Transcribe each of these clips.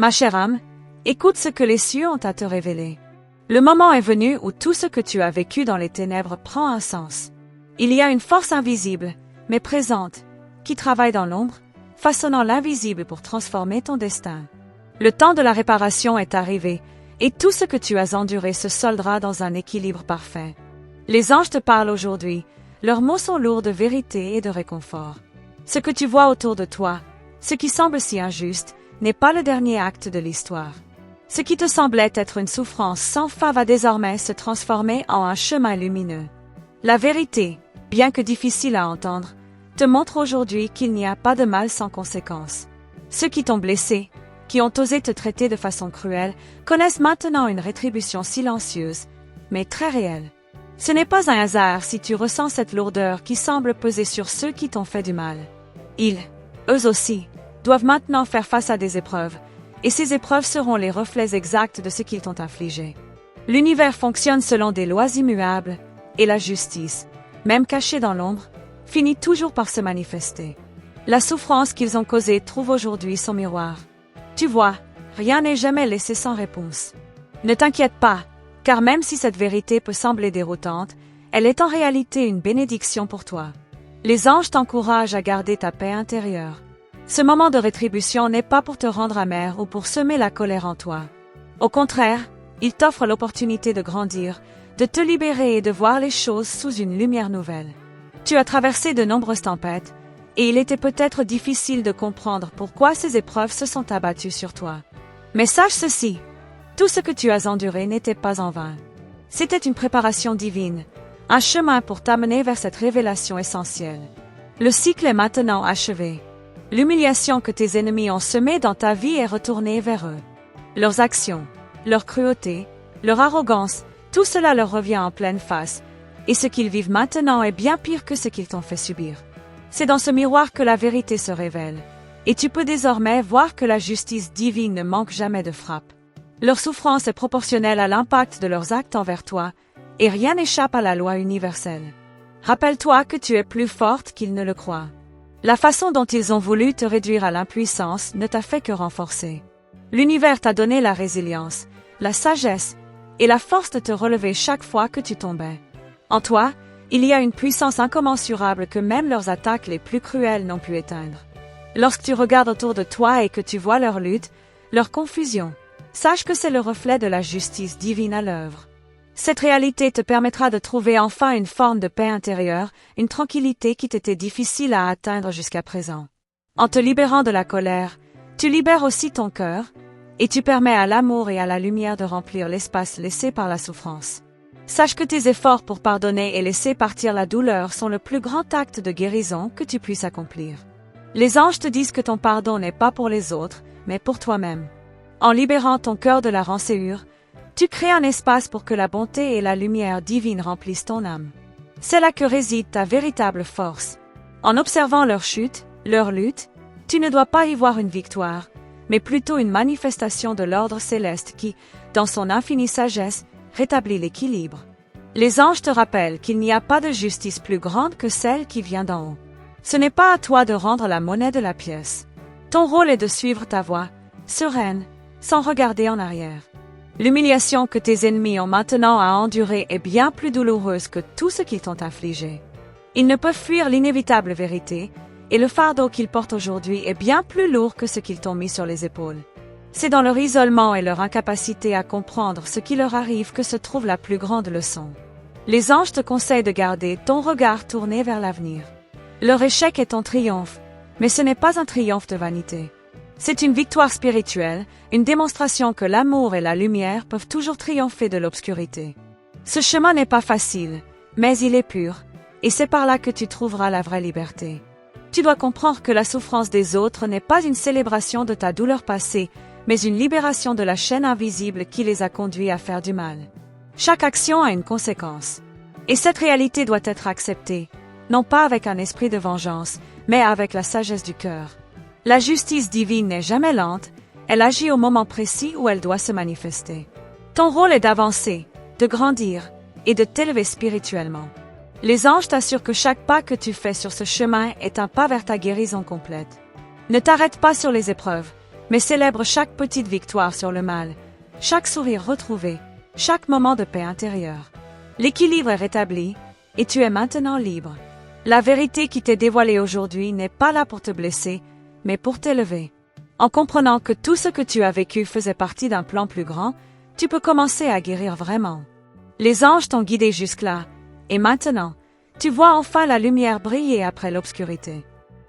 Ma chère âme, écoute ce que les cieux ont à te révéler. Le moment est venu où tout ce que tu as vécu dans les ténèbres prend un sens. Il y a une force invisible, mais présente, qui travaille dans l'ombre, façonnant l'invisible pour transformer ton destin. Le temps de la réparation est arrivé, et tout ce que tu as enduré se soldera dans un équilibre parfait. Les anges te parlent aujourd'hui, leurs mots sont lourds de vérité et de réconfort. Ce que tu vois autour de toi, ce qui semble si injuste, n'est pas le dernier acte de l'histoire. Ce qui te semblait être une souffrance sans fin va désormais se transformer en un chemin lumineux. La vérité, bien que difficile à entendre, te montre aujourd'hui qu'il n'y a pas de mal sans conséquence. Ceux qui t'ont blessé, qui ont osé te traiter de façon cruelle, connaissent maintenant une rétribution silencieuse, mais très réelle. Ce n'est pas un hasard si tu ressens cette lourdeur qui semble peser sur ceux qui t'ont fait du mal. Ils, eux aussi, doivent maintenant faire face à des épreuves, et ces épreuves seront les reflets exacts de ce qu'ils t'ont infligé. L'univers fonctionne selon des lois immuables, et la justice, même cachée dans l'ombre, finit toujours par se manifester. La souffrance qu'ils ont causée trouve aujourd'hui son miroir. Tu vois, rien n'est jamais laissé sans réponse. Ne t'inquiète pas, car même si cette vérité peut sembler déroutante, elle est en réalité une bénédiction pour toi. Les anges t'encouragent à garder ta paix intérieure. Ce moment de rétribution n'est pas pour te rendre amer ou pour semer la colère en toi. Au contraire, il t'offre l'opportunité de grandir, de te libérer et de voir les choses sous une lumière nouvelle. Tu as traversé de nombreuses tempêtes, et il était peut-être difficile de comprendre pourquoi ces épreuves se sont abattues sur toi. Mais sache ceci, tout ce que tu as enduré n'était pas en vain. C'était une préparation divine, un chemin pour t'amener vers cette révélation essentielle. Le cycle est maintenant achevé. L'humiliation que tes ennemis ont semée dans ta vie est retournée vers eux. Leurs actions, leur cruauté, leur arrogance, tout cela leur revient en pleine face, et ce qu'ils vivent maintenant est bien pire que ce qu'ils t'ont fait subir. C'est dans ce miroir que la vérité se révèle, et tu peux désormais voir que la justice divine ne manque jamais de frappe. Leur souffrance est proportionnelle à l'impact de leurs actes envers toi, et rien n'échappe à la loi universelle. Rappelle-toi que tu es plus forte qu'ils ne le croient. La façon dont ils ont voulu te réduire à l'impuissance ne t'a fait que renforcer. L'univers t'a donné la résilience, la sagesse et la force de te relever chaque fois que tu tombais. En toi, il y a une puissance incommensurable que même leurs attaques les plus cruelles n'ont pu éteindre. Lorsque tu regardes autour de toi et que tu vois leur lutte, leur confusion, sache que c'est le reflet de la justice divine à l'œuvre. Cette réalité te permettra de trouver enfin une forme de paix intérieure, une tranquillité qui t'était difficile à atteindre jusqu'à présent. En te libérant de la colère, tu libères aussi ton cœur, et tu permets à l'amour et à la lumière de remplir l'espace laissé par la souffrance. Sache que tes efforts pour pardonner et laisser partir la douleur sont le plus grand acte de guérison que tu puisses accomplir. Les anges te disent que ton pardon n'est pas pour les autres, mais pour toi-même. En libérant ton cœur de la rancœur, tu crées un espace pour que la bonté et la lumière divine remplissent ton âme. C'est là que réside ta véritable force. En observant leur chute, leur lutte, tu ne dois pas y voir une victoire, mais plutôt une manifestation de l'ordre céleste qui, dans son infinie sagesse, rétablit l'équilibre. Les anges te rappellent qu'il n'y a pas de justice plus grande que celle qui vient d'en haut. Ce n'est pas à toi de rendre la monnaie de la pièce. Ton rôle est de suivre ta voie, sereine, sans regarder en arrière. L'humiliation que tes ennemis ont maintenant à endurer est bien plus douloureuse que tout ce qu'ils t'ont infligé. Ils ne peuvent fuir l'inévitable vérité, et le fardeau qu'ils portent aujourd'hui est bien plus lourd que ce qu'ils t'ont mis sur les épaules. C'est dans leur isolement et leur incapacité à comprendre ce qui leur arrive que se trouve la plus grande leçon. Les anges te conseillent de garder ton regard tourné vers l'avenir. Leur échec est ton triomphe, mais ce n'est pas un triomphe de vanité. C'est une victoire spirituelle, une démonstration que l'amour et la lumière peuvent toujours triompher de l'obscurité. Ce chemin n'est pas facile, mais il est pur, et c'est par là que tu trouveras la vraie liberté. Tu dois comprendre que la souffrance des autres n'est pas une célébration de ta douleur passée, mais une libération de la chaîne invisible qui les a conduits à faire du mal. Chaque action a une conséquence. Et cette réalité doit être acceptée, non pas avec un esprit de vengeance, mais avec la sagesse du cœur. La justice divine n'est jamais lente, elle agit au moment précis où elle doit se manifester. Ton rôle est d'avancer, de grandir et de t'élever spirituellement. Les anges t'assurent que chaque pas que tu fais sur ce chemin est un pas vers ta guérison complète. Ne t'arrête pas sur les épreuves, mais célèbre chaque petite victoire sur le mal, chaque sourire retrouvé, chaque moment de paix intérieure. L'équilibre est rétabli, et tu es maintenant libre. La vérité qui t'est dévoilée aujourd'hui n'est pas là pour te blesser, mais pour t'élever. En comprenant que tout ce que tu as vécu faisait partie d'un plan plus grand, tu peux commencer à guérir vraiment. Les anges t'ont guidé jusque-là, et maintenant, tu vois enfin la lumière briller après l'obscurité.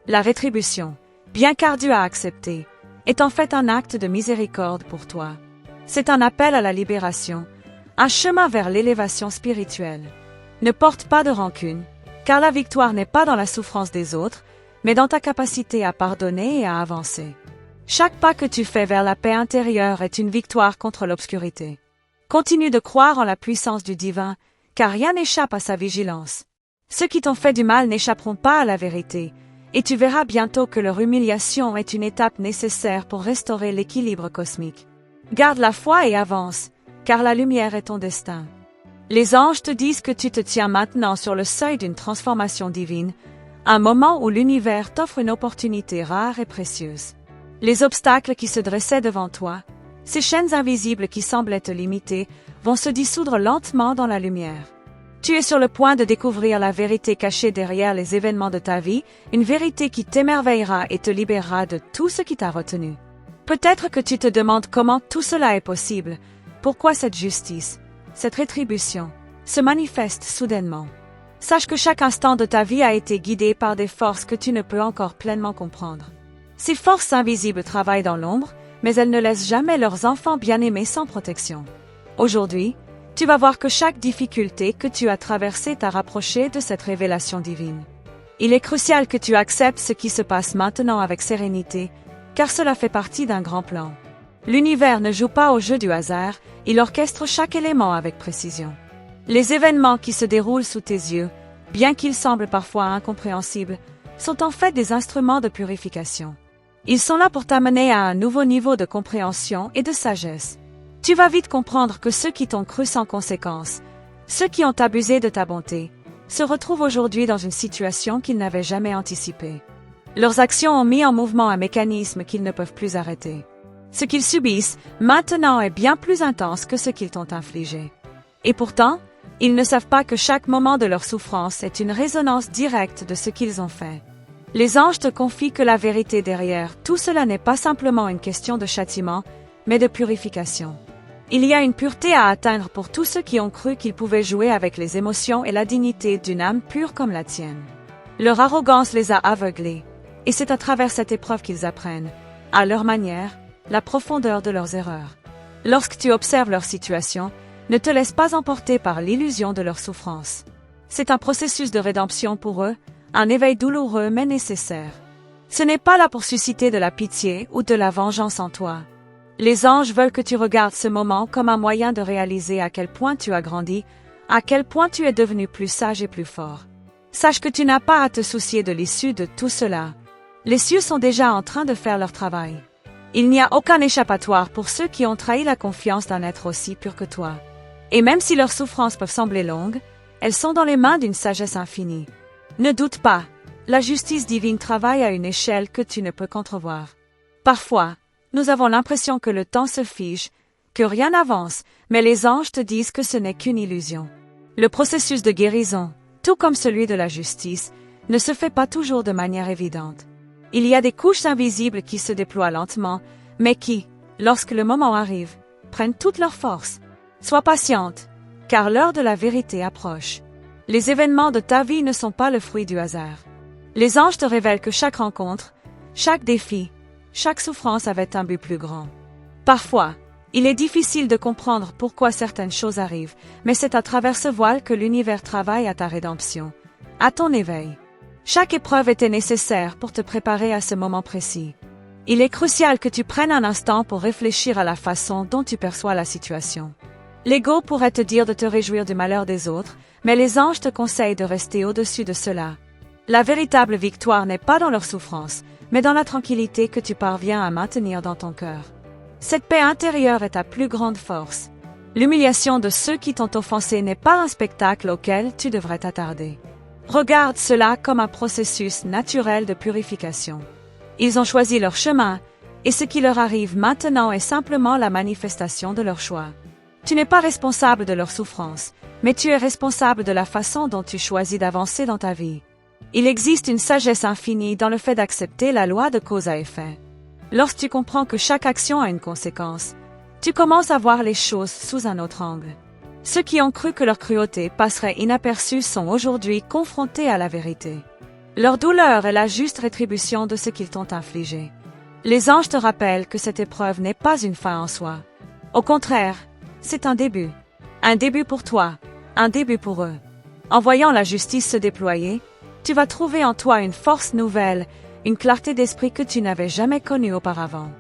La rétribution, bien qu'ardue à accepter, est en fait un acte de miséricorde pour toi. C'est un appel à la libération, un chemin vers l'élévation spirituelle. Ne porte pas de rancune, car la victoire n'est pas dans la souffrance des autres, mais dans ta capacité à pardonner et à avancer. Chaque pas que tu fais vers la paix intérieure est une victoire contre l'obscurité. Continue de croire en la puissance du divin, car rien n'échappe à sa vigilance. Ceux qui t'ont fait du mal n'échapperont pas à la vérité, et tu verras bientôt que leur humiliation est une étape nécessaire pour restaurer l'équilibre cosmique. Garde la foi et avance, car la lumière est ton destin. Les anges te disent que tu te tiens maintenant sur le seuil d'une transformation divine, un moment où l'univers t'offre une opportunité rare et précieuse. Les obstacles qui se dressaient devant toi, ces chaînes invisibles qui semblaient te limiter, vont se dissoudre lentement dans la lumière. Tu es sur le point de découvrir la vérité cachée derrière les événements de ta vie, une vérité qui t'émerveillera et te libérera de tout ce qui t'a retenu. Peut-être que tu te demandes comment tout cela est possible, pourquoi cette justice, cette rétribution, se manifeste soudainement. Sache que chaque instant de ta vie a été guidé par des forces que tu ne peux encore pleinement comprendre. Ces forces invisibles travaillent dans l'ombre, mais elles ne laissent jamais leurs enfants bien-aimés sans protection. Aujourd'hui, tu vas voir que chaque difficulté que tu as traversée t'a rapproché de cette révélation divine. Il est crucial que tu acceptes ce qui se passe maintenant avec sérénité, car cela fait partie d'un grand plan. L'univers ne joue pas au jeu du hasard, il orchestre chaque élément avec précision. Les événements qui se déroulent sous tes yeux, bien qu'ils semblent parfois incompréhensibles, sont en fait des instruments de purification. Ils sont là pour t'amener à un nouveau niveau de compréhension et de sagesse. Tu vas vite comprendre que ceux qui t'ont cru sans conséquence, ceux qui ont abusé de ta bonté, se retrouvent aujourd'hui dans une situation qu'ils n'avaient jamais anticipée. Leurs actions ont mis en mouvement un mécanisme qu'ils ne peuvent plus arrêter. Ce qu'ils subissent maintenant est bien plus intense que ce qu'ils t'ont infligé. Et pourtant, ils ne savent pas que chaque moment de leur souffrance est une résonance directe de ce qu'ils ont fait. Les anges te confient que la vérité derrière tout cela n'est pas simplement une question de châtiment, mais de purification. Il y a une pureté à atteindre pour tous ceux qui ont cru qu'ils pouvaient jouer avec les émotions et la dignité d'une âme pure comme la tienne. Leur arrogance les a aveuglés, et c'est à travers cette épreuve qu'ils apprennent, à leur manière, la profondeur de leurs erreurs. Lorsque tu observes leur situation, ne te laisse pas emporter par l'illusion de leur souffrance. C'est un processus de rédemption pour eux, un éveil douloureux mais nécessaire. Ce n'est pas là pour susciter de la pitié ou de la vengeance en toi. Les anges veulent que tu regardes ce moment comme un moyen de réaliser à quel point tu as grandi, à quel point tu es devenu plus sage et plus fort. Sache que tu n'as pas à te soucier de l'issue de tout cela. Les cieux sont déjà en train de faire leur travail. Il n'y a aucun échappatoire pour ceux qui ont trahi la confiance d'un être aussi pur que toi. Et même si leurs souffrances peuvent sembler longues, elles sont dans les mains d'une sagesse infinie. Ne doute pas, la justice divine travaille à une échelle que tu ne peux qu'entrevoir. Parfois, nous avons l'impression que le temps se fige, que rien n'avance, mais les anges te disent que ce n'est qu'une illusion. Le processus de guérison, tout comme celui de la justice, ne se fait pas toujours de manière évidente. Il y a des couches invisibles qui se déploient lentement, mais qui, lorsque le moment arrive, prennent toute leur force. Sois patiente, car l'heure de la vérité approche. Les événements de ta vie ne sont pas le fruit du hasard. Les anges te révèlent que chaque rencontre, chaque défi, chaque souffrance avait un but plus grand. Parfois, il est difficile de comprendre pourquoi certaines choses arrivent, mais c'est à travers ce voile que l'univers travaille à ta rédemption, à ton éveil. Chaque épreuve était nécessaire pour te préparer à ce moment précis. Il est crucial que tu prennes un instant pour réfléchir à la façon dont tu perçois la situation. L'ego pourrait te dire de te réjouir du malheur des autres, mais les anges te conseillent de rester au-dessus de cela. La véritable victoire n'est pas dans leur souffrance, mais dans la tranquillité que tu parviens à maintenir dans ton cœur. Cette paix intérieure est ta plus grande force. L'humiliation de ceux qui t'ont offensé n'est pas un spectacle auquel tu devrais t'attarder. Regarde cela comme un processus naturel de purification. Ils ont choisi leur chemin, Et ce qui leur arrive maintenant est simplement la manifestation de leur choix. Tu n'es pas responsable de leur souffrance, mais tu es responsable de la façon dont tu choisis d'avancer dans ta vie. Il existe une sagesse infinie dans le fait d'accepter la loi de cause à effet. Lorsque tu comprends que chaque action a une conséquence, tu commences à voir les choses sous un autre angle. Ceux qui ont cru que leur cruauté passerait inaperçue sont aujourd'hui confrontés à la vérité. Leur douleur est la juste rétribution de ce qu'ils t'ont infligé. Les anges te rappellent que cette épreuve n'est pas une fin en soi. Au contraire, c'est un début. Un début pour toi, un début pour eux. En voyant la justice se déployer, tu vas trouver en toi une force nouvelle, une clarté d'esprit que tu n'avais jamais connue auparavant.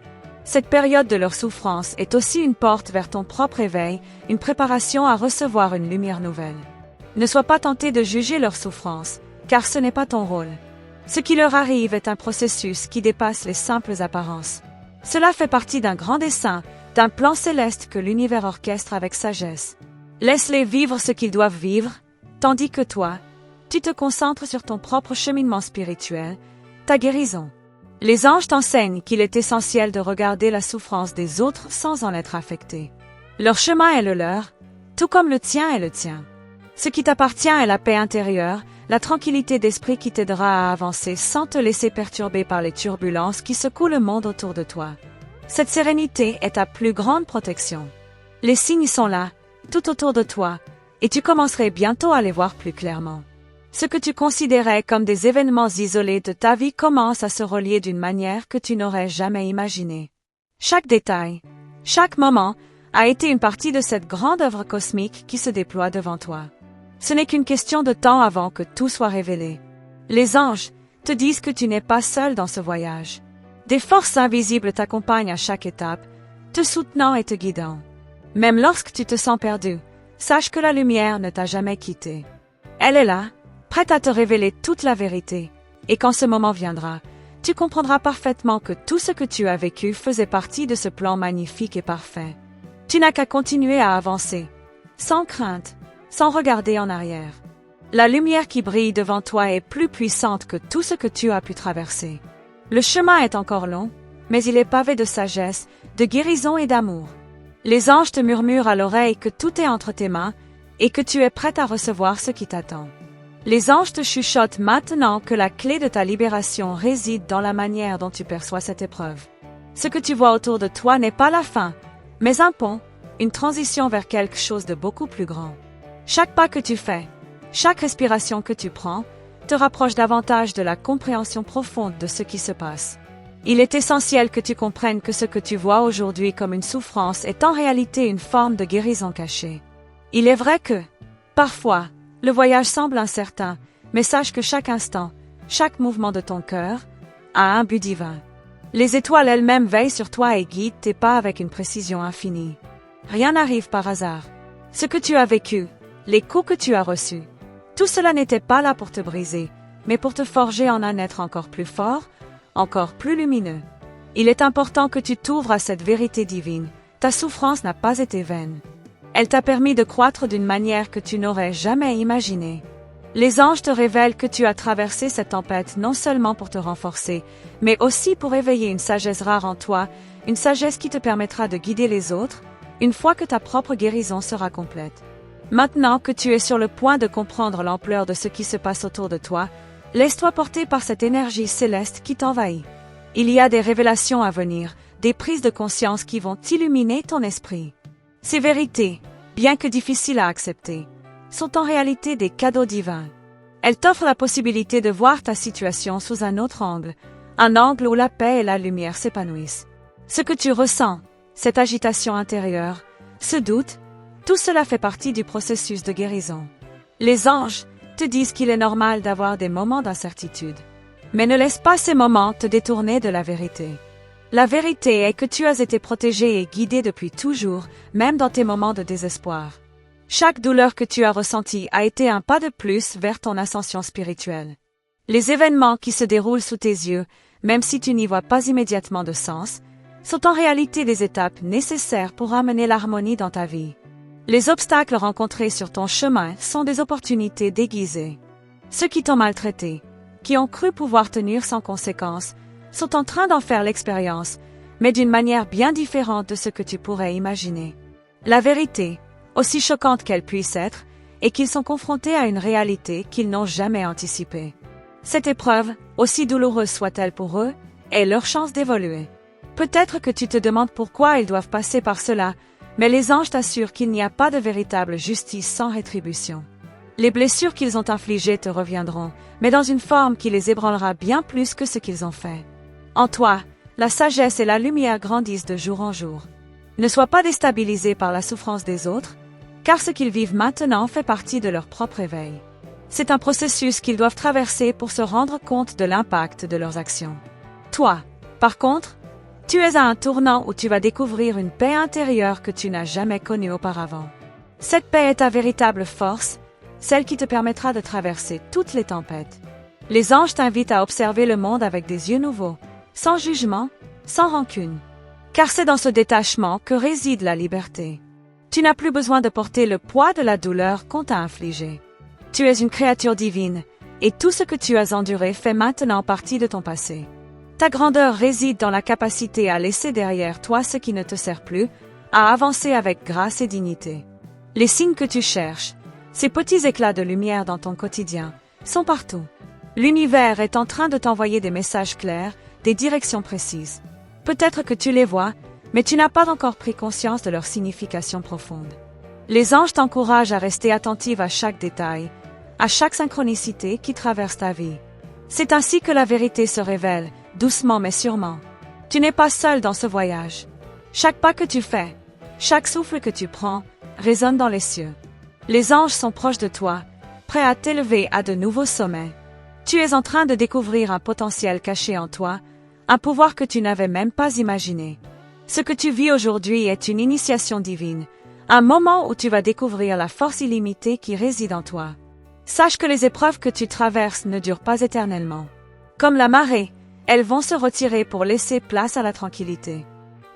Cette période de leur souffrance est aussi une porte vers ton propre éveil, une préparation à recevoir une lumière nouvelle. Ne sois pas tenté de juger leur souffrance, car ce n'est pas ton rôle. Ce qui leur arrive est un processus qui dépasse les simples apparences. Cela fait partie d'un grand dessein, d'un plan céleste que l'univers orchestre avec sagesse. Laisse-les vivre ce qu'ils doivent vivre, tandis que toi, tu te concentres sur ton propre cheminement spirituel, ta guérison. Les anges t'enseignent qu'il est essentiel de regarder la souffrance des autres sans en être affecté. Leur chemin est le leur, tout comme le tien est le tien. Ce qui t'appartient est la paix intérieure, la tranquillité d'esprit qui t'aidera à avancer sans te laisser perturber par les turbulences qui secouent le monde autour de toi. Cette sérénité est ta plus grande protection. Les signes sont là, tout autour de toi, et tu commencerais bientôt à les voir plus clairement. Ce que tu considérais comme des événements isolés de ta vie commence à se relier d'une manière que tu n'aurais jamais imaginée. Chaque détail, chaque moment, a été une partie de cette grande œuvre cosmique qui se déploie devant toi. Ce n'est qu'une question de temps avant que tout soit révélé. Les anges te disent que tu n'es pas seul dans ce voyage. Des forces invisibles t'accompagnent à chaque étape, te soutenant et te guidant. Même lorsque tu te sens perdu, sache que la lumière ne t'a jamais quitté. Elle est là, prête à te révéler toute la vérité, et quand ce moment viendra, tu comprendras parfaitement que tout ce que tu as vécu faisait partie de ce plan magnifique et parfait. Tu n'as qu'à continuer à avancer, sans crainte, sans regarder en arrière. La lumière qui brille devant toi est plus puissante que tout ce que tu as pu traverser. Le chemin est encore long, mais il est pavé de sagesse, de guérison et d'amour. Les anges te murmurent à l'oreille que tout est entre tes mains et que tu es prête à recevoir ce qui t'attend. Les anges te chuchotent maintenant que la clé de ta libération réside dans la manière dont tu perçois cette épreuve. Ce que tu vois autour de toi n'est pas la fin, mais un pont, une transition vers quelque chose de beaucoup plus grand. Chaque pas que tu fais, chaque respiration que tu prends, te rapproche davantage de la compréhension profonde de ce qui se passe. Il est essentiel que tu comprennes que ce que tu vois aujourd'hui comme une souffrance est en réalité une forme de guérison cachée. Il est vrai que, parfois, le voyage semble incertain, mais sache que chaque instant, chaque mouvement de ton cœur, a un but divin. Les étoiles elles-mêmes veillent sur toi et guident tes pas avec une précision infinie. Rien n'arrive par hasard. Ce que tu as vécu, les coups que tu as reçus, tout cela n'était pas là pour te briser, mais pour te forger en un être encore plus fort, encore plus lumineux. Il est important que tu t'ouvres à cette vérité divine. Ta souffrance n'a pas été vaine. Elle t'a permis de croître d'une manière que tu n'aurais jamais imaginée. Les anges te révèlent que tu as traversé cette tempête non seulement pour te renforcer, mais aussi pour éveiller une sagesse rare en toi, une sagesse qui te permettra de guider les autres, une fois que ta propre guérison sera complète. Maintenant que tu es sur le point de comprendre l'ampleur de ce qui se passe autour de toi, laisse-toi porter par cette énergie céleste qui t'envahit. Il y a des révélations à venir, des prises de conscience qui vont illuminer ton esprit. Ces vérités, bien que difficiles à accepter, sont en réalité des cadeaux divins. Elles t'offrent la possibilité de voir ta situation sous un autre angle, un angle où la paix et la lumière s'épanouissent. Ce que tu ressens, cette agitation intérieure, ce doute, tout cela fait partie du processus de guérison. Les anges te disent qu'il est normal d'avoir des moments d'incertitude. Mais ne laisse pas ces moments te détourner de la vérité. La vérité est que tu as été protégé et guidé depuis toujours, même dans tes moments de désespoir. Chaque douleur que tu as ressentie a été un pas de plus vers ton ascension spirituelle. Les événements qui se déroulent sous tes yeux, même si tu n'y vois pas immédiatement de sens, sont en réalité des étapes nécessaires pour amener l'harmonie dans ta vie. Les obstacles rencontrés sur ton chemin sont des opportunités déguisées. Ceux qui t'ont maltraité, qui ont cru pouvoir tenir sans conséquence, sont en train d'en faire l'expérience, mais d'une manière bien différente de ce que tu pourrais imaginer. La vérité, aussi choquante qu'elle puisse être, est qu'ils sont confrontés à une réalité qu'ils n'ont jamais anticipée. Cette épreuve, aussi douloureuse soit-elle pour eux, est leur chance d'évoluer. Peut-être que tu te demandes pourquoi ils doivent passer par cela, mais les anges t'assurent qu'il n'y a pas de véritable justice sans rétribution. Les blessures qu'ils ont infligées te reviendront, mais dans une forme qui les ébranlera bien plus que ce qu'ils ont fait. En toi, la sagesse et la lumière grandissent de jour en jour. Ne sois pas déstabilisé par la souffrance des autres, car ce qu'ils vivent maintenant fait partie de leur propre éveil. C'est un processus qu'ils doivent traverser pour se rendre compte de l'impact de leurs actions. Toi, par contre, tu es à un tournant où tu vas découvrir une paix intérieure que tu n'as jamais connue auparavant. Cette paix est ta véritable force, celle qui te permettra de traverser toutes les tempêtes. Les anges t'invitent à observer le monde avec des yeux nouveaux, sans jugement, sans rancune. Car c'est dans ce détachement que réside la liberté. Tu n'as plus besoin de porter le poids de la douleur qu'on t'a infligée. Tu es une créature divine, et tout ce que tu as enduré fait maintenant partie de ton passé. Ta grandeur réside dans la capacité à laisser derrière toi ce qui ne te sert plus, à avancer avec grâce et dignité. Les signes que tu cherches, ces petits éclats de lumière dans ton quotidien, sont partout. L'univers est en train de t'envoyer des messages clairs, des directions précises. Peut-être que tu les vois, mais tu n'as pas encore pris conscience de leur signification profonde. Les anges t'encouragent à rester attentive à chaque détail, à chaque synchronicité qui traverse ta vie. C'est ainsi que la vérité se révèle, doucement mais sûrement. Tu n'es pas seul dans ce voyage. Chaque pas que tu fais, chaque souffle que tu prends, résonne dans les cieux. Les anges sont proches de toi, prêts à t'élever à de nouveaux sommets. Tu es en train de découvrir un potentiel caché en toi, un pouvoir que tu n'avais même pas imaginé. Ce que tu vis aujourd'hui est une initiation divine, un moment où tu vas découvrir la force illimitée qui réside en toi. Sache que les épreuves que tu traverses ne durent pas éternellement. Comme la marée, elles vont se retirer pour laisser place à la tranquillité.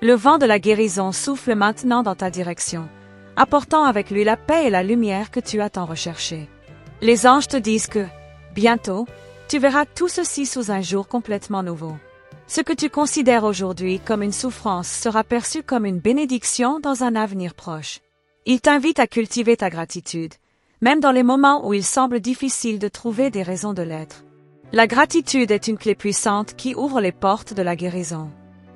Le vent de la guérison souffle maintenant dans ta direction, apportant avec lui la paix et la lumière que tu as tant recherchées. Les anges te disent que, bientôt, tu verras tout ceci sous un jour complètement nouveau. Ce que tu considères aujourd'hui comme une souffrance sera perçu comme une bénédiction dans un avenir proche. Il t'invite à cultiver ta gratitude, même dans les moments où il semble difficile de trouver des raisons de l'être. La gratitude est une clé puissante qui ouvre les portes de la guérison.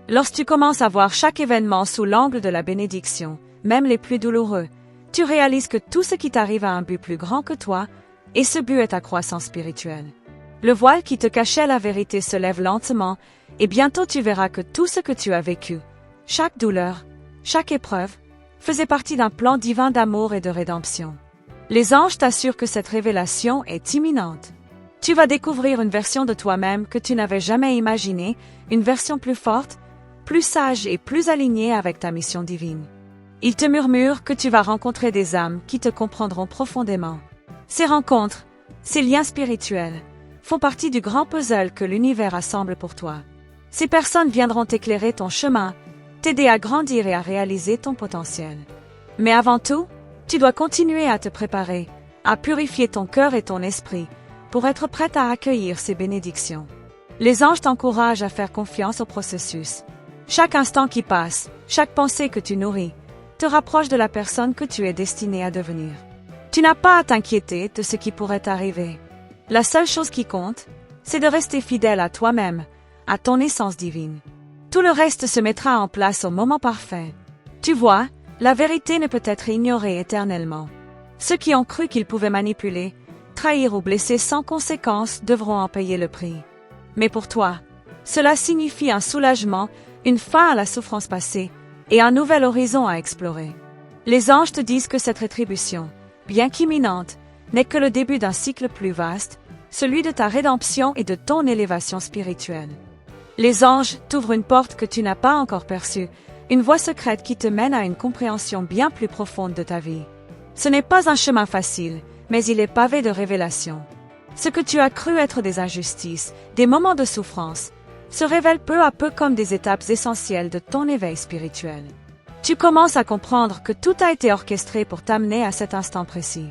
Lorsque tu commences à voir chaque événement sous l'angle de la bénédiction, même les plus douloureux, tu réalises que tout ce qui t'arrive a un but plus grand que toi, et ce but est ta croissance spirituelle. Le voile qui te cachait la vérité se lève lentement, et bientôt tu verras que tout ce que tu as vécu, chaque douleur, chaque épreuve, faisait partie d'un plan divin d'amour et de rédemption. Les anges t'assurent que cette révélation est imminente. Tu vas découvrir une version de toi-même que tu n'avais jamais imaginée, une version plus forte, plus sage et plus alignée avec ta mission divine. Ils te murmurent que tu vas rencontrer des âmes qui te comprendront profondément. Ces rencontres, ces liens spirituels, font partie du grand puzzle que l'univers assemble pour toi. Ces personnes viendront éclairer ton chemin, t'aider à grandir et à réaliser ton potentiel. Mais avant tout, tu dois continuer à te préparer, à purifier ton cœur et ton esprit, pour être prête à accueillir ces bénédictions. Les anges t'encouragent à faire confiance au processus. Chaque instant qui passe, chaque pensée que tu nourris, te rapproche de la personne que tu es destinée à devenir. Tu n'as pas à t'inquiéter de ce qui pourrait t'arriver. La seule chose qui compte, c'est de rester fidèle à toi-même, à ton essence divine. Tout le reste se mettra en place au moment parfait. Tu vois, la vérité ne peut être ignorée éternellement. Ceux qui ont cru qu'ils pouvaient manipuler, trahir ou blesser sans conséquence devront en payer le prix. Mais pour toi, cela signifie un soulagement, une fin à la souffrance passée et un nouvel horizon à explorer. Les anges te disent que cette rétribution, bien qu'imminente, n'est que le début d'un cycle plus vaste, celui de ta rédemption et de ton élévation spirituelle. Les anges t'ouvrent une porte que tu n'as pas encore perçue, une voie secrète qui te mène à une compréhension bien plus profonde de ta vie. Ce n'est pas un chemin facile, mais il est pavé de révélations. Ce que tu as cru être des injustices, des moments de souffrance, se révèlent peu à peu comme des étapes essentielles de ton éveil spirituel. Tu commences à comprendre que tout a été orchestré pour t'amener à cet instant précis.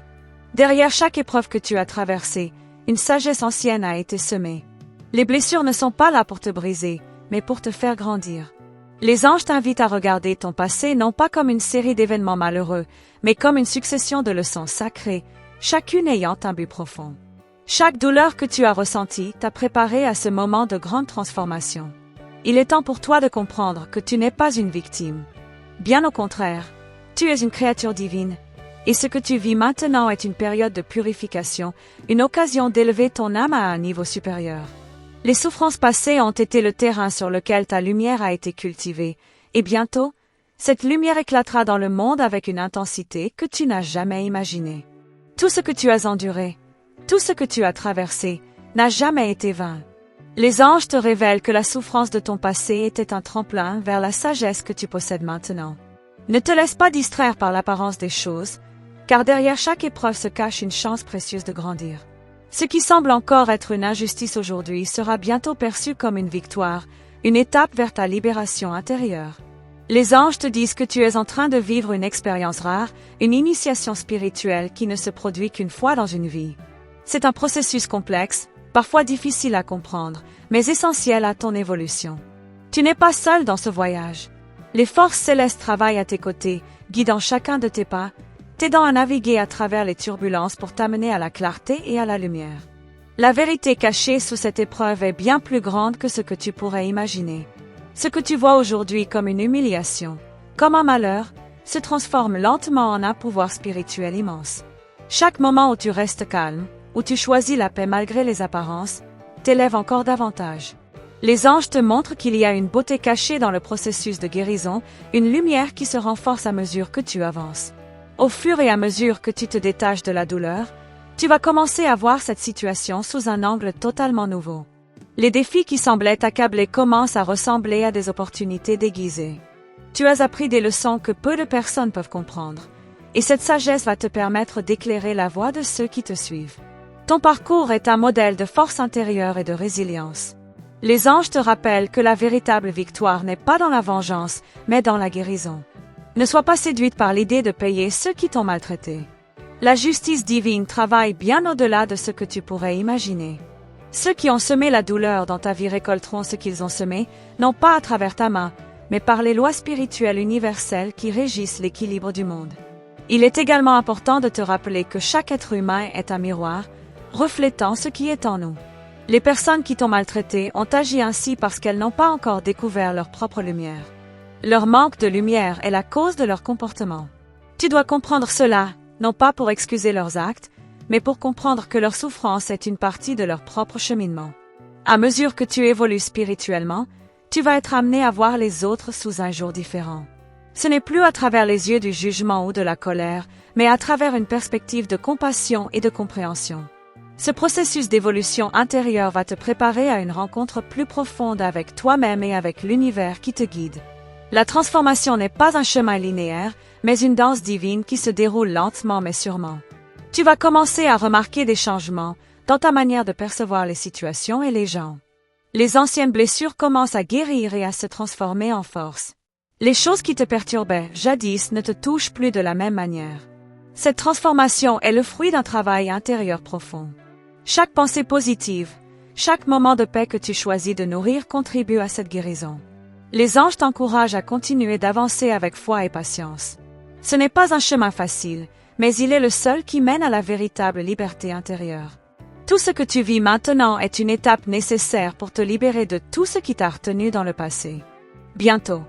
Derrière chaque épreuve que tu as traversée, une sagesse ancienne a été semée. Les blessures ne sont pas là pour te briser, mais pour te faire grandir. Les anges t'invitent à regarder ton passé non pas comme une série d'événements malheureux, mais comme une succession de leçons sacrées, chacune ayant un but profond. Chaque douleur que tu as ressentie t'a préparé à ce moment de grande transformation. Il est temps pour toi de comprendre que tu n'es pas une victime. Bien au contraire, tu es une créature divine, et ce que tu vis maintenant est une période de purification, une occasion d'élever ton âme à un niveau supérieur. Les souffrances passées ont été le terrain sur lequel ta lumière a été cultivée, et bientôt, cette lumière éclatera dans le monde avec une intensité que tu n'as jamais imaginée. Tout ce que tu as enduré, tout ce que tu as traversé, n'a jamais été vain. Les anges te révèlent que la souffrance de ton passé était un tremplin vers la sagesse que tu possèdes maintenant. Ne te laisse pas distraire par l'apparence des choses, car derrière chaque épreuve se cache une chance précieuse de grandir. Ce qui semble encore être une injustice aujourd'hui sera bientôt perçu comme une victoire, une étape vers ta libération intérieure. Les anges te disent que tu es en train de vivre une expérience rare, une initiation spirituelle qui ne se produit qu'une fois dans une vie. C'est un processus complexe, parfois difficile à comprendre, mais essentiel à ton évolution. Tu n'es pas seul dans ce voyage. Les forces célestes travaillent à tes côtés, guidant chacun de tes pas, t'aidant à naviguer à travers les turbulences pour t'amener à la clarté et à la lumière. La vérité cachée sous cette épreuve est bien plus grande que ce que tu pourrais imaginer. Ce que tu vois aujourd'hui comme une humiliation, comme un malheur, se transforme lentement en un pouvoir spirituel immense. Chaque moment où tu restes calme, où tu choisis la paix malgré les apparences, t'élève encore davantage. Les anges te montrent qu'il y a une beauté cachée dans le processus de guérison, une lumière qui se renforce à mesure que tu avances. Au fur et à mesure que tu te détaches de la douleur, tu vas commencer à voir cette situation sous un angle totalement nouveau. Les défis qui semblaient t'accabler commencent à ressembler à des opportunités déguisées. Tu as appris des leçons que peu de personnes peuvent comprendre, et cette sagesse va te permettre d'éclairer la voie de ceux qui te suivent. Ton parcours est un modèle de force intérieure et de résilience. Les anges te rappellent que la véritable victoire n'est pas dans la vengeance, mais dans la guérison. Ne sois pas séduite par l'idée de payer ceux qui t'ont maltraité. La justice divine travaille bien au-delà de ce que tu pourrais imaginer. Ceux qui ont semé la douleur dans ta vie récolteront ce qu'ils ont semé, non pas à travers ta main, mais par les lois spirituelles universelles qui régissent l'équilibre du monde. Il est également important de te rappeler que chaque être humain est un miroir, reflétant ce qui est en nous. Les personnes qui t'ont maltraité ont agi ainsi parce qu'elles n'ont pas encore découvert leur propre lumière. Leur manque de lumière est la cause de leur comportement. Tu dois comprendre cela, non pas pour excuser leurs actes, mais pour comprendre que leur souffrance est une partie de leur propre cheminement. À mesure que tu évolues spirituellement, tu vas être amené à voir les autres sous un jour différent. Ce n'est plus à travers les yeux du jugement ou de la colère, mais à travers une perspective de compassion et de compréhension. Ce processus d'évolution intérieure va te préparer à une rencontre plus profonde avec toi-même et avec l'univers qui te guide. La transformation n'est pas un chemin linéaire, mais une danse divine qui se déroule lentement mais sûrement. Tu vas commencer à remarquer des changements dans ta manière de percevoir les situations et les gens. Les anciennes blessures commencent à guérir et à se transformer en force. Les choses qui te perturbaient jadis ne te touchent plus de la même manière. Cette transformation est le fruit d'un travail intérieur profond. Chaque pensée positive, chaque moment de paix que tu choisis de nourrir contribue à cette guérison. Les anges t'encouragent à continuer d'avancer avec foi et patience. Ce n'est pas un chemin facile, mais il est le seul qui mène à la véritable liberté intérieure. Tout ce que tu vis maintenant est une étape nécessaire pour te libérer de tout ce qui t'a retenu dans le passé. Bientôt,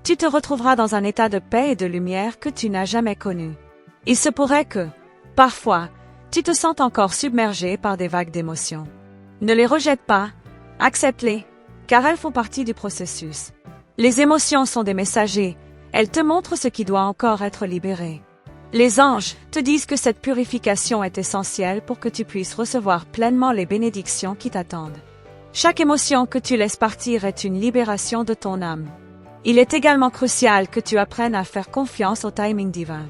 tu te retrouveras dans un état de paix et de lumière que tu n'as jamais connu. Il se pourrait que, parfois, tu te sentes encore submergé par des vagues d'émotions. Ne les rejette pas, accepte-les, car elles font partie du processus. Les émotions sont des messagers, elles te montrent ce qui doit encore être libéré. Les anges te disent que cette purification est essentielle pour que tu puisses recevoir pleinement les bénédictions qui t'attendent. Chaque émotion que tu laisses partir est une libération de ton âme. Il est également crucial que tu apprennes à faire confiance au timing divin.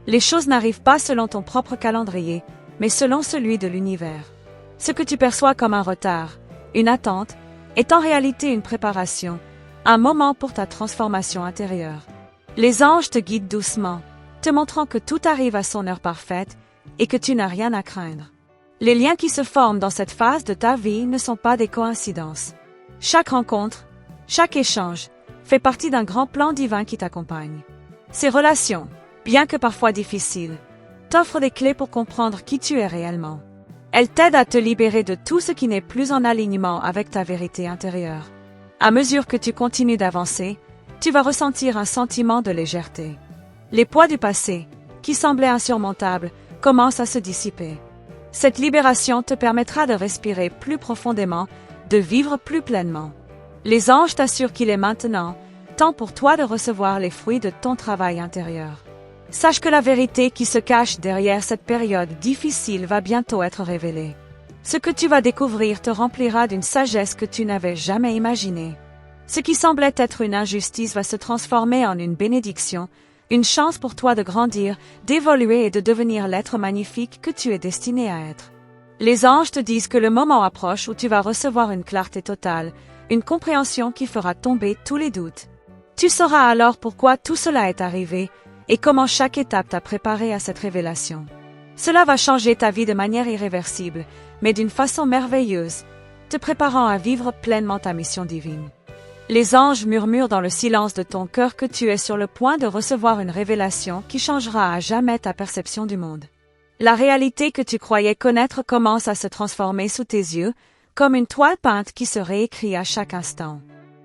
Les choses n'arrivent pas selon ton propre calendrier, mais selon celui de l'univers. Ce que tu perçois comme un retard, une attente, est en réalité une préparation, un moment pour ta transformation intérieure. Les anges te guident doucement, te montrant que tout arrive à son heure parfaite et que tu n'as rien à craindre. Les liens qui se forment dans cette phase de ta vie ne sont pas des coïncidences. Chaque rencontre, chaque échange, fait partie d'un grand plan divin qui t'accompagne. Ces relations, bien que parfois difficiles, t'offrent des clés pour comprendre qui tu es réellement. Elles t'aident à te libérer de tout ce qui n'est plus en alignement avec ta vérité intérieure. À mesure que tu continues d'avancer, tu vas ressentir un sentiment de légèreté. Les poids du passé, qui semblaient insurmontables, commencent à se dissiper. Cette libération te permettra de respirer plus profondément, de vivre plus pleinement. Les anges t'assurent qu'il est maintenant temps pour toi de recevoir les fruits de ton travail intérieur. Sache que la vérité qui se cache derrière cette période difficile va bientôt être révélée. Ce que tu vas découvrir te remplira d'une sagesse que tu n'avais jamais imaginée. Ce qui semblait être une injustice va se transformer en une bénédiction, une chance pour toi de grandir, d'évoluer et de devenir l'être magnifique que tu es destiné à être. Les anges te disent que le moment approche où tu vas recevoir une clarté totale, une compréhension qui fera tomber tous les doutes. Tu sauras alors pourquoi tout cela est arrivé et comment chaque étape t'a préparé à cette révélation. Cela va changer ta vie de manière irréversible, mais d'une façon merveilleuse, te préparant à vivre pleinement ta mission divine. Les anges murmurent dans le silence de ton cœur que tu es sur le point de recevoir une révélation qui changera à jamais ta perception du monde. La réalité que tu croyais connaître commence à se transformer sous tes yeux, comme une toile peinte qui se réécrit à chaque instant.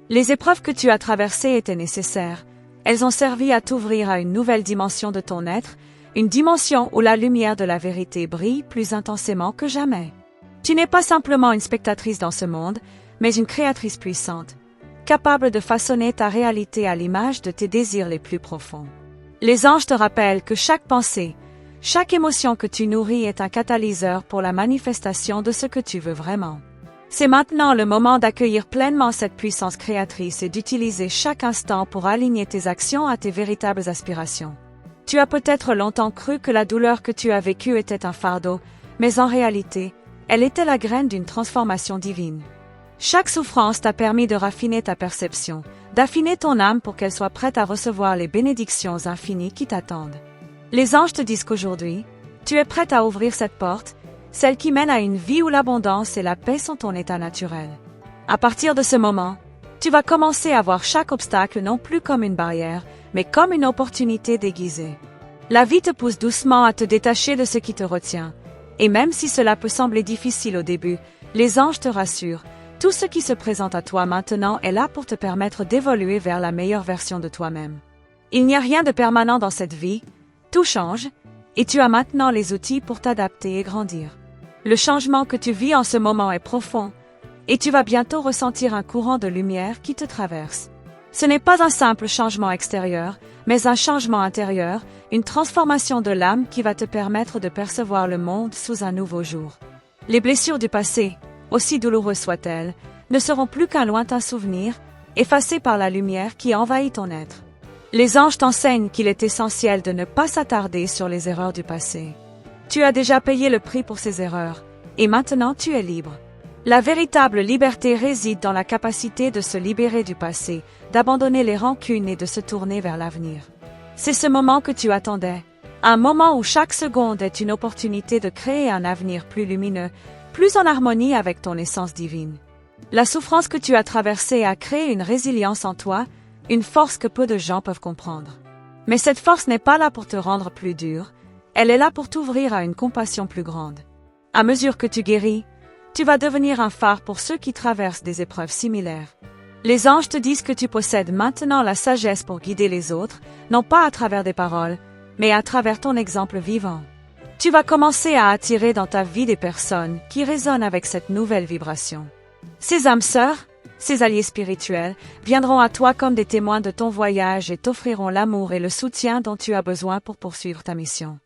Les épreuves que tu as traversées étaient nécessaires. Elles ont servi à t'ouvrir à une nouvelle dimension de ton être, une dimension où la lumière de la vérité brille plus intensément que jamais. Tu n'es pas simplement une spectatrice dans ce monde, mais une créatrice puissante, capable de façonner ta réalité à l'image de tes désirs les plus profonds. Les anges te rappellent que chaque pensée, chaque émotion que tu nourris est un catalyseur pour la manifestation de ce que tu veux vraiment. C'est maintenant le moment d'accueillir pleinement cette puissance créatrice et d'utiliser chaque instant pour aligner tes actions à tes véritables aspirations. Tu as peut-être longtemps cru que la douleur que tu as vécue était un fardeau, mais en réalité, elle était la graine d'une transformation divine. Chaque souffrance t'a permis de raffiner ta perception, d'affiner ton âme pour qu'elle soit prête à recevoir les bénédictions infinies qui t'attendent. Les anges te disent qu'aujourd'hui, tu es prête à ouvrir cette porte, celle qui mène à une vie où l'abondance et la paix sont ton état naturel. À partir de ce moment, tu vas commencer à voir chaque obstacle non plus comme une barrière, mais comme une opportunité déguisée. La vie te pousse doucement à te détacher de ce qui te retient. Et même si cela peut sembler difficile au début, les anges te rassurent. Tout ce qui se présente à toi maintenant est là pour te permettre d'évoluer vers la meilleure version de toi-même. Il n'y a rien de permanent dans cette vie, tout change, et tu as maintenant les outils pour t'adapter et grandir. Le changement que tu vis en ce moment est profond, et tu vas bientôt ressentir un courant de lumière qui te traverse. Ce n'est pas un simple changement extérieur, mais un changement intérieur, une transformation de l'âme qui va te permettre de percevoir le monde sous un nouveau jour. Les blessures du passé, aussi douloureuses soient-elles, ne seront plus qu'un lointain souvenir, effacé par la lumière qui envahit ton être. Les anges t'enseignent qu'il est essentiel de ne pas s'attarder sur les erreurs du passé. Tu as déjà payé le prix pour ces erreurs, et maintenant tu es libre. La véritable liberté réside dans la capacité de se libérer du passé, d'abandonner les rancunes et de se tourner vers l'avenir. C'est ce moment que tu attendais, un moment où chaque seconde est une opportunité de créer un avenir plus lumineux, plus en harmonie avec ton essence divine. La souffrance que tu as traversée a créé une résilience en toi, une force que peu de gens peuvent comprendre. Mais cette force n'est pas là pour te rendre plus dur, elle est là pour t'ouvrir à une compassion plus grande. À mesure que tu guéris, tu vas devenir un phare pour ceux qui traversent des épreuves similaires. Les anges te disent que tu possèdes maintenant la sagesse pour guider les autres, non pas à travers des paroles, mais à travers ton exemple vivant. Tu vas commencer à attirer dans ta vie des personnes qui résonnent avec cette nouvelle vibration. Ces âmes sœurs, ces alliés spirituels, viendront à toi comme des témoins de ton voyage et t'offriront l'amour et le soutien dont tu as besoin pour poursuivre ta mission.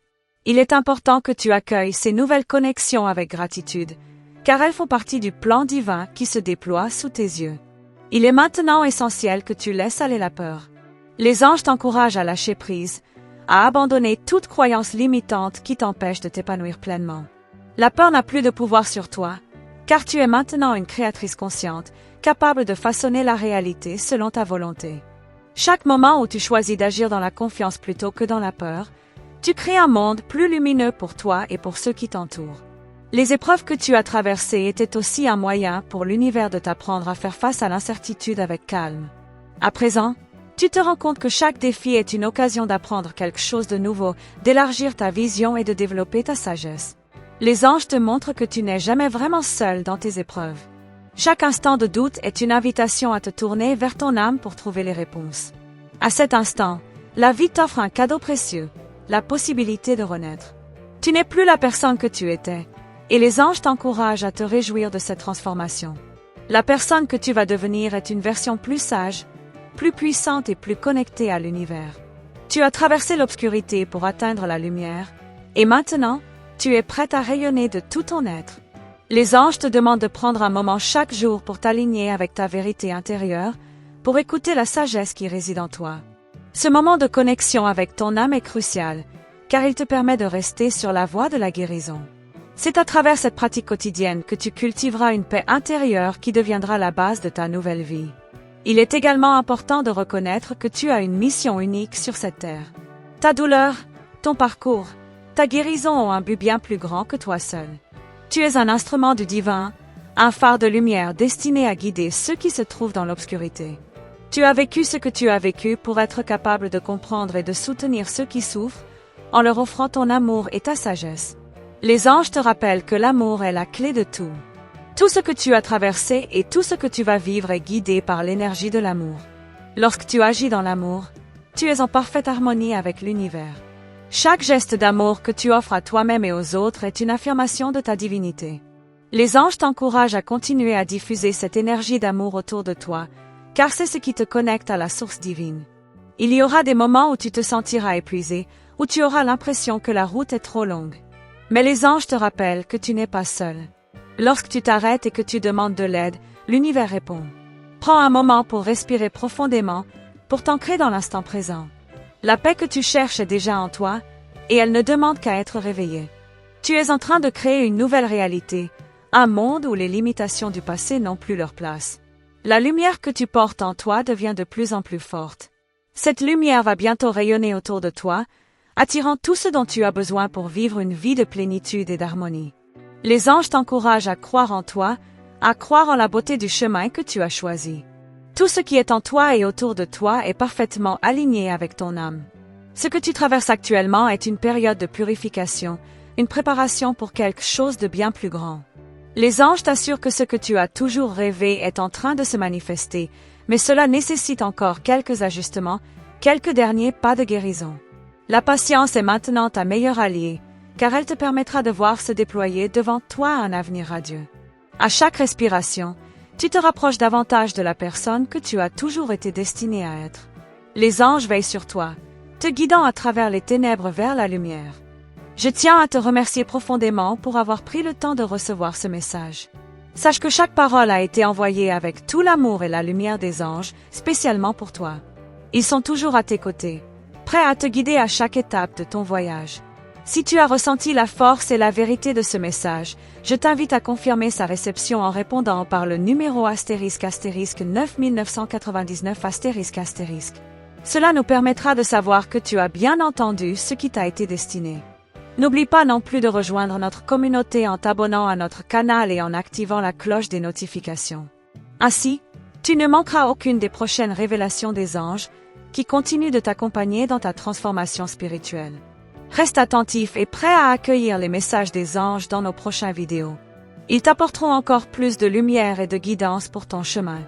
Il est important que tu accueilles ces nouvelles connexions avec gratitude, car elles font partie du plan divin qui se déploie sous tes yeux. Il est maintenant essentiel que tu laisses aller la peur. Les anges t'encouragent à lâcher prise, à abandonner toute croyance limitante qui t'empêche de t'épanouir pleinement. La peur n'a plus de pouvoir sur toi, car tu es maintenant une créatrice consciente, capable de façonner la réalité selon ta volonté. Chaque moment où tu choisis d'agir dans la confiance plutôt que dans la peur, tu crées un monde plus lumineux pour toi et pour ceux qui t'entourent. Les épreuves que tu as traversées étaient aussi un moyen pour l'univers de t'apprendre à faire face à l'incertitude avec calme. À présent, tu te rends compte que chaque défi est une occasion d'apprendre quelque chose de nouveau, d'élargir ta vision et de développer ta sagesse. Les anges te montrent que tu n'es jamais vraiment seul dans tes épreuves. Chaque instant de doute est une invitation à te tourner vers ton âme pour trouver les réponses. À cet instant, la vie t'offre un cadeau précieux, la possibilité de renaître. Tu n'es plus la personne que tu étais, et les anges t'encouragent à te réjouir de cette transformation. La personne que tu vas devenir est une version plus sage, plus puissante et plus connectée à l'univers. Tu as traversé l'obscurité pour atteindre la lumière, et maintenant, tu es prête à rayonner de tout ton être. Les anges te demandent de prendre un moment chaque jour pour t'aligner avec ta vérité intérieure, pour écouter la sagesse qui réside en toi. Ce moment de connexion avec ton âme est crucial, car il te permet de rester sur la voie de la guérison. C'est à travers cette pratique quotidienne que tu cultiveras une paix intérieure qui deviendra la base de ta nouvelle vie. Il est également important de reconnaître que tu as une mission unique sur cette terre. Ta douleur, ton parcours, ta guérison ont un but bien plus grand que toi seul. Tu es un instrument du divin, un phare de lumière destiné à guider ceux qui se trouvent dans l'obscurité. Tu as vécu ce que tu as vécu pour être capable de comprendre et de soutenir ceux qui souffrent, en leur offrant ton amour et ta sagesse. Les anges te rappellent que l'amour est la clé de tout. Tout ce que tu as traversé et tout ce que tu vas vivre est guidé par l'énergie de l'amour. Lorsque tu agis dans l'amour, tu es en parfaite harmonie avec l'univers. Chaque geste d'amour que tu offres à toi-même et aux autres est une affirmation de ta divinité. Les anges t'encouragent à continuer à diffuser cette énergie d'amour autour de toi, car c'est ce qui te connecte à la source divine. Il y aura des moments où tu te sentiras épuisé, où tu auras l'impression que la route est trop longue. Mais les anges te rappellent que tu n'es pas seul. Lorsque tu t'arrêtes et que tu demandes de l'aide, l'univers répond. Prends un moment pour respirer profondément, pour t'ancrer dans l'instant présent. La paix que tu cherches est déjà en toi, et elle ne demande qu'à être réveillée. Tu es en train de créer une nouvelle réalité, un monde où les limitations du passé n'ont plus leur place. La lumière que tu portes en toi devient de plus en plus forte. Cette lumière va bientôt rayonner autour de toi, attirant tout ce dont tu as besoin pour vivre une vie de plénitude et d'harmonie. Les anges t'encouragent à croire en toi, à croire en la beauté du chemin que tu as choisi. Tout ce qui est en toi et autour de toi est parfaitement aligné avec ton âme. Ce que tu traverses actuellement est une période de purification, une préparation pour quelque chose de bien plus grand. Les anges t'assurent que ce que tu as toujours rêvé est en train de se manifester, mais cela nécessite encore quelques ajustements, quelques derniers pas de guérison. La patience est maintenant ta meilleure alliée, car elle te permettra de voir se déployer devant toi un avenir radieux. À chaque respiration, tu te rapproches davantage de la personne que tu as toujours été destinée à être. Les anges veillent sur toi, te guidant à travers les ténèbres vers la lumière. Je tiens à te remercier profondément pour avoir pris le temps de recevoir ce message. Sache que chaque parole a été envoyée avec tout l'amour et la lumière des anges, spécialement pour toi. Ils sont toujours à tes côtés, prêts à te guider à chaque étape de ton voyage. Si tu as ressenti la force et la vérité de ce message, je t'invite à confirmer sa réception en répondant par le numéro ** 9999 **. Cela nous permettra de savoir que tu as bien entendu ce qui t'a été destiné. N'oublie pas non plus de rejoindre notre communauté en t'abonnant à notre canal et en activant la cloche des notifications. Ainsi, tu ne manqueras aucune des prochaines révélations des anges qui continuent de t'accompagner dans ta transformation spirituelle. Reste attentif et prêt à accueillir les messages des anges dans nos prochaines vidéos. Ils t'apporteront encore plus de lumière et de guidance pour ton chemin.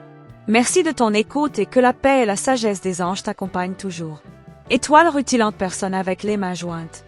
Merci de ton écoute et que la paix et la sagesse des anges t'accompagnent toujours. Étoile rutilante personne avec les mains jointes.